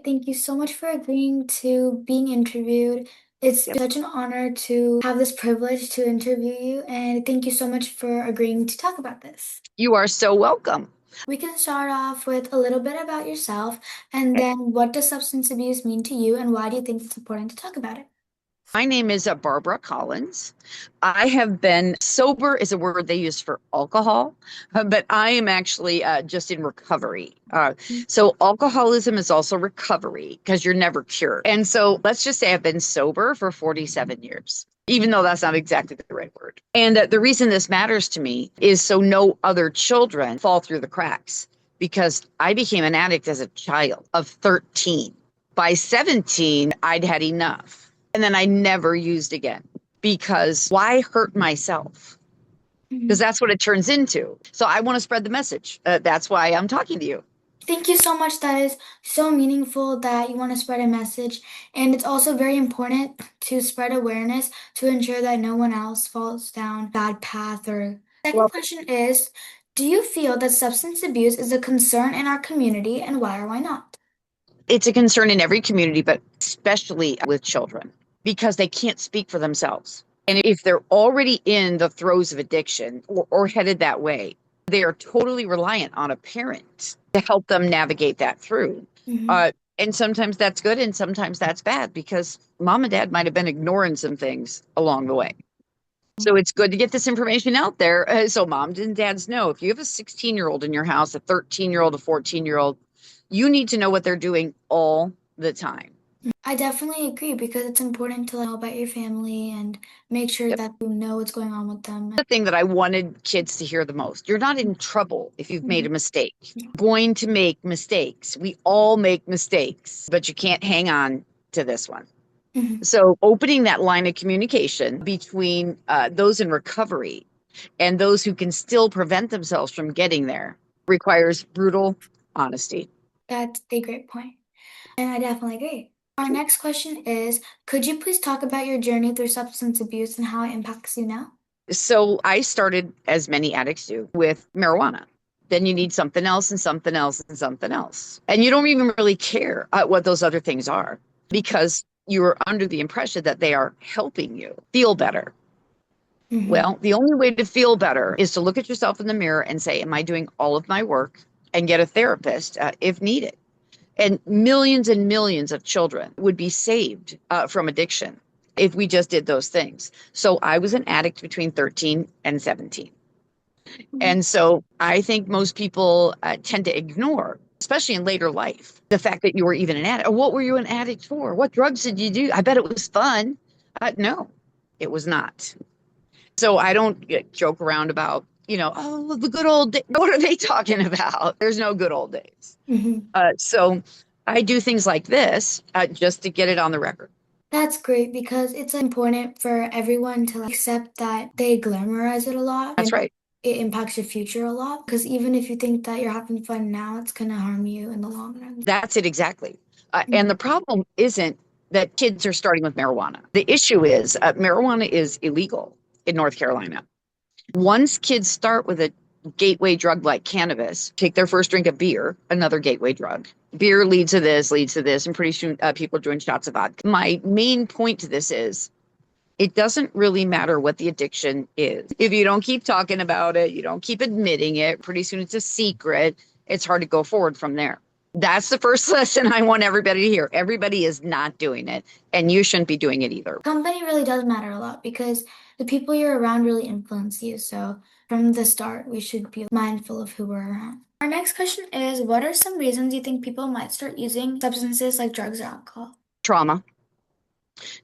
Thank you so much for agreeing to being interviewed. It's Yep. such an honor to have this privilege to interview you, and thank you so much for agreeing to talk about this. You are so welcome. We can start off with a little bit about yourself, and Okay. then what does substance abuse mean to you, and why do you think it's important to talk about it? My name is Barbara Collins. I have been sober is a word they use for alcohol, but I am actually just in recovery. So alcoholism is also recovery because you're never cured. And so let's just say I've been sober for 47 years, even though that's not exactly the right word. And the reason this matters to me is so no other children fall through the cracks because I became an addict as a child of 13. By 17, I'd had enough. And then I never used again because why hurt myself? Because Mhm. that's what it turns into. So I want to spread the message. That's why I'm talking to you. Thank you so much. That is so meaningful that you want to spread a message. And it's also very important to spread awareness to ensure that no one else falls down that path. Or second Well, question is, do you feel that substance abuse is a concern in our community and why or why not? it's a concern in every community, but especially with children because they can't speak for themselves. And if they're already in the throes of addiction or headed that way, they are totally reliant on a parent to help them navigate that through. Mhm. Uh, and sometimes that's good and sometimes that's bad because mom and dad might have been ignoring some things along the way. So it's good to get this information out there so moms and dads know if you have a 16-year-old in your house, a 13-year-old, a 14-year-old, you need to know what they're doing all the time. I definitely agree because it's important to know about your family and make sure Yep. that you know what's going on with them. The thing that I wanted kids to hear the most, you're not in trouble if you've made a Mhm. mistake. Going to make mistakes. We all make mistakes, but you can't hang on to this one. Mhm. So opening that line of communication between those in recovery and those who can still prevent themselves from getting there requires brutal honesty. That's a great point. And I definitely agree. Our next question is, could you please talk about your journey through substance abuse and how it impacts you now? So I started, as many addicts do, with marijuana. Then you need something else and something else and something else. And you don't even really care what those other things are because you are under the impression that they are helping you feel better. Mhm. Well, the only way to feel better is to look at yourself in the mirror and say, am I doing all of my work? And get a therapist if needed. And millions of children would be saved from addiction if we just did those things. So I was an addict between 13 and 17. Mhm. And so I think most people tend to ignore, especially in later life, the fact that you were even an addict. What were you an addict for? What drugs did you do? I bet it was fun. No, it was not. So I don't joke around about, oh, the good old days. What are they talking about? There's no good old days. Mhm. So I do things like this just to get it on the record. That's great because it's important for everyone to accept that they glamorize it a lot That's and right. it impacts your future a lot. Because even if you think that you're having fun now, it's going to harm you in the long run. That's it exactly. And Mhm. the problem isn't that kids are starting with marijuana. The issue is marijuana is illegal in North Carolina. Once kids start with a gateway drug like cannabis, take their first drink of beer, another gateway drug. Beer leads to this, and pretty soon people are doing shots of vodka. My main point to this is it doesn't really matter what the addiction is. If you don't keep talking about it, you don't keep admitting it, pretty soon it's a secret. It's hard to go forward from there. That's the first lesson I want everybody to hear. Everybody is not doing it, and you shouldn't be doing it either. Company really does matter a lot because the people you're around really influence you. So from the start, we should be mindful of who we're around. Our next question is, what are some reasons you think people might start using substances like drugs or alcohol? Trauma.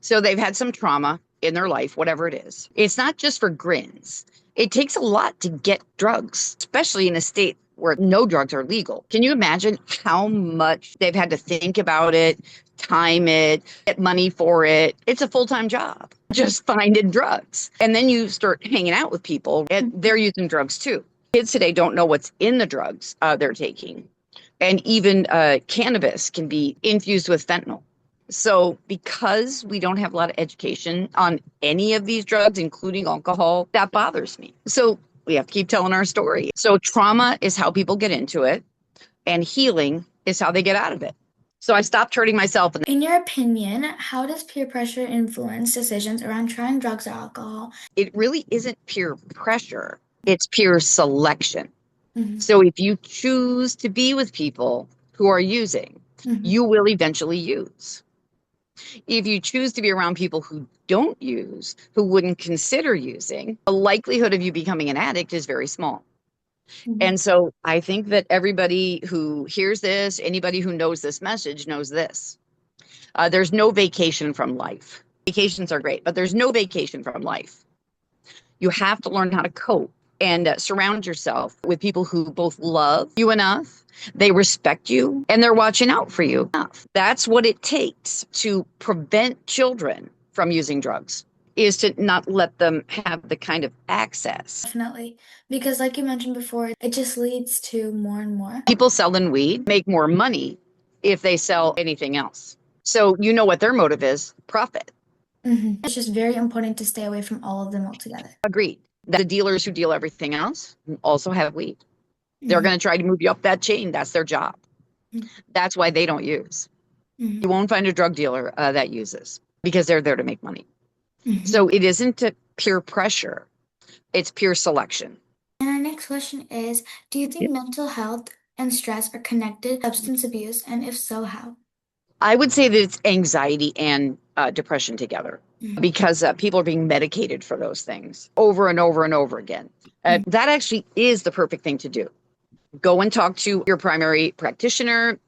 So they've had some trauma in their life, whatever it is. It's not just for grins. It takes a lot to get drugs, especially in a state where no drugs are legal. Can you imagine how much they've had to think about it, time it, get money for it? It's a full time job, just finding drugs. And then you start hanging out with people and they're using drugs too. Kids today don't know what's in the drugs they're taking. And even cannabis can be infused with fentanyl. So, because we don't have a lot of education on any of these drugs, including alcohol, that bothers me. So, we have to keep telling our story. So, trauma is how people get into it, and healing is how they get out of it. So I stopped hurting myself. And In your opinion, how does peer pressure influence decisions around trying drugs or alcohol? it really isn't peer pressure, it's peer selection. Mhm, So if you choose to be with people who are using, mhm, you will eventually use. If you choose to be around people who don't use, who wouldn't consider using, the likelihood of you becoming an addict is very small. mhm, And so I think that everybody who hears this, anybody who knows this message knows this. There's no vacation from life. Vacations are great, but there's no vacation from life. You have to learn how to cope and surround yourself with people who both love you enough, they respect you, and they're watching out for you enough. That's what it takes to prevent children from using drugs, is to not let them have the kind of access. definitely. Because, like you mentioned before, it just leads to more and more. People selling weed make more money if they sell anything else. So you know what their motive is: profit. It's just very important to stay away from all of them altogether. Agreed. The dealers who deal everything else also have weed. They're Mhm, going to try to move you up that chain. That's their job. mhm, That's why they don't use. mhm, You won't find a drug dealer that uses, because they're there to make money. mhm. So it isn't a peer pressure, it's pure selection. And our next question is, do you think mental health and stress are connected to substance abuse? And if so, how? I would say that it's anxiety and depression together, Mhm, because people are being medicated for those things over and over and over again. mhm, That actually is the perfect thing to do. Go and talk to your primary practitioner,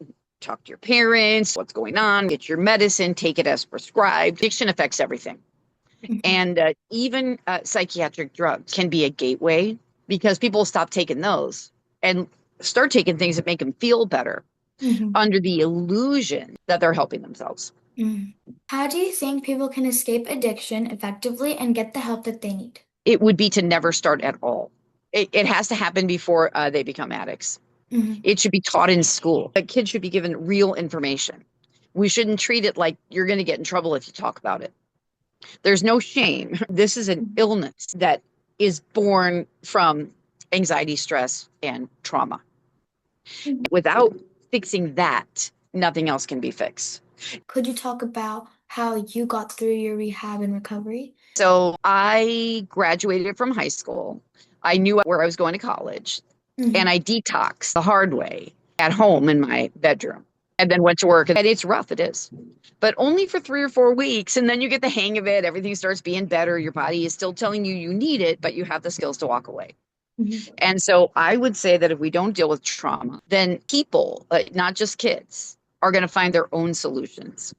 talk to your parents, what's going on, get your medicine, take it as prescribed. Addiction affects everything. mhm, And even psychiatric drugs can be a gateway, because people stop taking those and start taking things that make them feel better mhm, under the illusion that they're helping themselves. mhm. How do you think people can escape addiction effectively and get the help that they need? It would be to never start at all. It has to happen before they become addicts. Mhm, It should be taught in school. A kid should be given real information. We shouldn't treat it like you're going to get in trouble if you talk about it. There's no shame. This is an mhm, illness that is born from anxiety, stress, and trauma. mhm. Without fixing that, nothing else can be fixed. Could you talk about how you got through your rehab and recovery? So I graduated from high school. I knew where I was going to college, and Mhm, I detoxed the hard way at home in my bedroom, and then went to work. And it's rough, it is, but only for 3 or 4 weeks. And then you get the hang of it. Everything starts being better. Your body is still telling you you need it, but you have the skills to walk away. mhm, And so I would say that if we don't deal with trauma, then people, not just kids, are going to find their own solutions.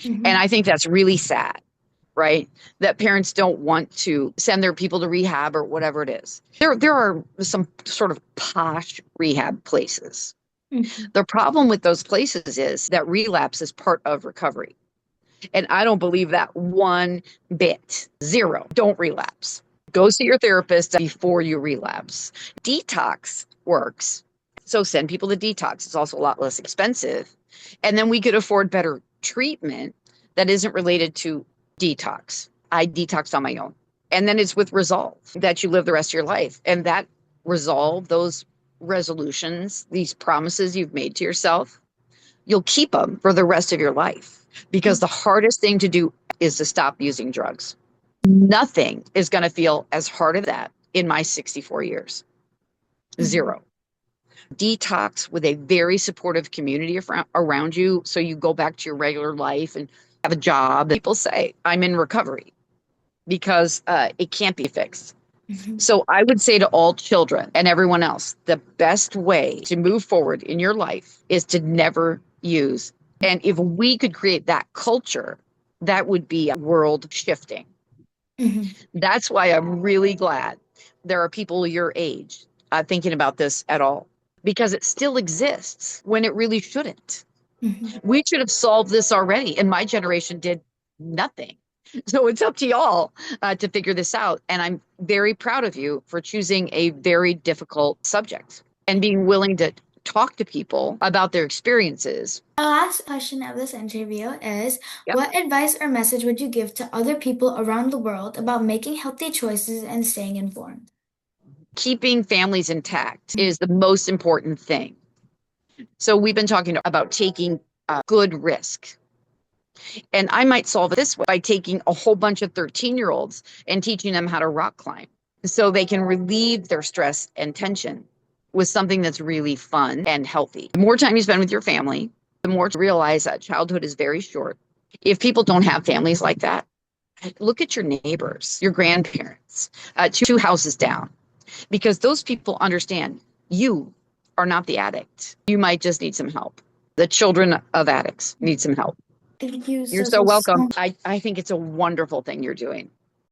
And mhm, I think that's really sad, right? That parents don't want to send their people to rehab or whatever it is. There are some sort of posh rehab places. mhm, The problem with those places is that relapse is part of recovery. And I don't believe that one bit. Zero. Don't relapse. Go see your therapist before you relapse. Detox works. So send people to detox. It's also a lot less expensive. And then we could afford better treatment that isn't related to detox. I detoxed on my own. And then it's with resolve that you live the rest of your life. And that resolve, those resolutions, these promises you've made to yourself, you'll keep them for the rest of your life, because the hardest thing to do is to stop using drugs. Nothing is going to feel as hard as that in my 64 years. mhm, Zero. Detox with a very supportive community around you, so you go back to your regular life and have a job. People say, I'm in recovery, because it can't be fixed. mhm, So I would say to all children and everyone else, the best way to move forward in your life is to never use. And if we could create that culture, that would be world shifting. mhm, That's why I'm really glad there are people your age thinking about this at all, because it still exists when it really shouldn't. mhm. We should have solved this already, and my generation did nothing. So it's up to y'all to figure this out. And I'm very proud of you for choosing a very difficult subject and being willing to talk to people about their experiences. Our last question of this interview is, Yep. what advice or message would you give to other people around the world about making healthy choices and staying informed? Keeping families intact is the most important thing. So we've been talking about taking a good risk. And I might solve it this way by taking a whole bunch of 13-year-olds and teaching them how to rock climb so they can relieve their stress and tension with something that's really fun and healthy. The more time you spend with your family, the more to realize that childhood is very short. If people don't have families like that, look at your neighbors, your grandparents, two houses down, because those people understand you are not the addict. You might just need some help. The children of addicts need some help. Thank you You're so, so so, welcome. so I think it's a wonderful thing you're doing.